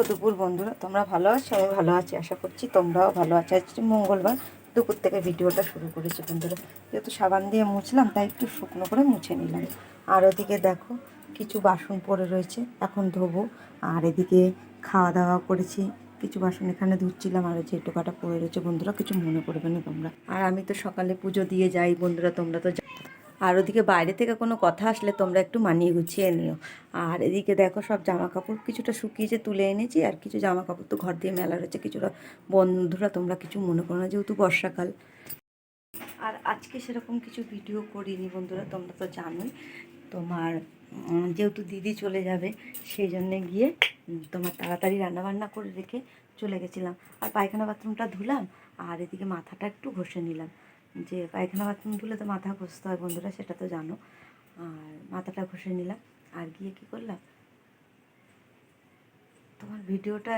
দুপুর বন্ধুরা, তোমরা ভালো আছো? আমি ভালো আছি, আশা করছি তোমরাও ভালো আছো। আজকে মঙ্গলবার দুপুর থেকে ভিডিওটা শুরু করেছি বন্ধুরা। যেহেতু সাবান দিয়ে মুছলাম তাই একটু শুকনো করে মুছে নিলাম। আর ওদিকে দেখো কিছু বাসন পড়ে রয়েছে, এখন ধোবো। আর এদিকে খাওয়া দাওয়া করেছি, কিছু বাসন এখানে ধুচ্ছিলাম। আর যে টোকাটা পড়ে রয়েছে বন্ধুরা, কিছু মনে করবে না তোমরা। আর আমি তো সকালে পুজো দিয়ে যাই বন্ধুরা, তোমরা তো। আর ওদিকে বাইরে থেকে কোনো কথা আসলে তোমরা একটু মানিয়ে গুছিয়ে নিও। আর এদিকে দেখো সব জামা কাপড় কিছুটা শুকিয়েছে, তুলে এনেছি। আর কিছু জামা কাপড় তো ঘর দিয়ে মেলা রয়েছে কিছুটা। বন্ধুরা তোমরা কিছু মনে করো না, যেহেতু বর্ষাকাল। আর আজকে সেরকম কিছু ভিডিও করিনি বন্ধুরা, তোমরা তো জানোই। তোমার যেহেতু দিদি চলে যাবে, সেই জন্যে গিয়ে তোমার তাড়াতাড়ি রান্নাবান্না করে রেখে চলে গেছিলাম। আর পায়খানা বাথরুমটা ধুলাম, আর এদিকে মাথাটা একটু ঘষে নিলাম। যে পায়খানা বাথরুম ধুলে তো মাথা ঘষতে হয় বন্ধুরা, সেটা তো জানো। আর মাথাটা ঘষে নিলাম, আর গিয়ে কী করলাম, তোমার ভিডিওটা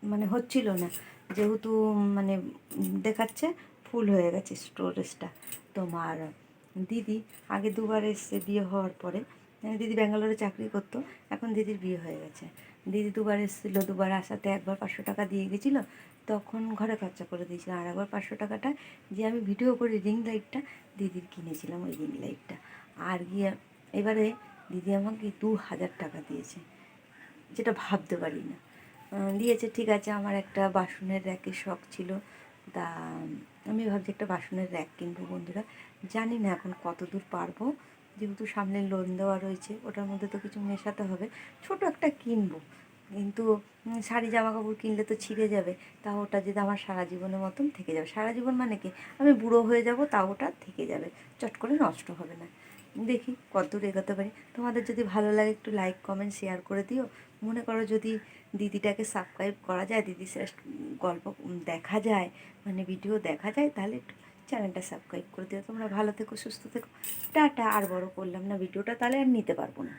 মানে হচ্ছিল না, যেহেতু মানে দেখাচ্ছে ফুল হয়ে গেছে স্টোরেজটা। তোমার দিদি আগে দুবার এসছে বিয়ে হওয়ার পরে। দিদি ব্যাঙ্গালোরে চাকরি করতো, এখন দিদির বিয়ে হয়ে গেছে। দিদি দুবার এসেছিলো, দুবার আসাতে একবার 500 টাকা দিয়ে গেছিলো, তখন ঘরে খরচা করে দিয়েছিলাম। আর একবার 500 টাকাটা যে আমি ভিডিও করে রিং লাইটটা দিদির কিনেছিলাম, ওই রিং লাইটটা। আর গিয়ে এবারে দিদি আমাকে 2000 টাকা দিয়েছে, যেটা ভাবতে পারি না। দিয়েছে ঠিক আছে। আমার একটা বাসনের র্যাকের শখ ছিল, তা আমি ভাবছি একটা বাসনের র্যাক কিনবো বন্ধুরা। জানি না এখন কত দূর পারবো, যেহেতু সামনে লোন দেওয়া রয়েছে, ওটার মধ্যে তো কিছু মেশাতে হবে। ছোট একটা কিনবো, কিন্তু শাড়ি জামা কাপড় কিনলে তো ছিঁড়ে যাবে। তা ওটা যদি আমার সারা জীবনের মতন থেকে যাবে, সারা জীবন মানে কি, আমি বুড়ো হয়ে যাব তাও ওটা থেকে যাবে, চট করে নষ্ট হবে না। দেখি কতদূর এগোতে পারি। তোমাদের যদি ভালো লাগে একটু লাইক কমেন্ট শেয়ার করে দিও। মনে করো যদি দিদিটাকে সাবস্ক্রাইব করা যায়, দিদি শ্রেষ্ঠ গল্প দেখা যায়, মানে ভিডিও দেখা যায়, তাহলে একটু চ্যানেলটা সাবস্ক্রাইব করে দিও। তোমরা ভালো থেকো, সুস্থ থেকো, টাটা। আর বড় করলাম না ভিডিওটা, তাহলে আর নিতে পারবো না।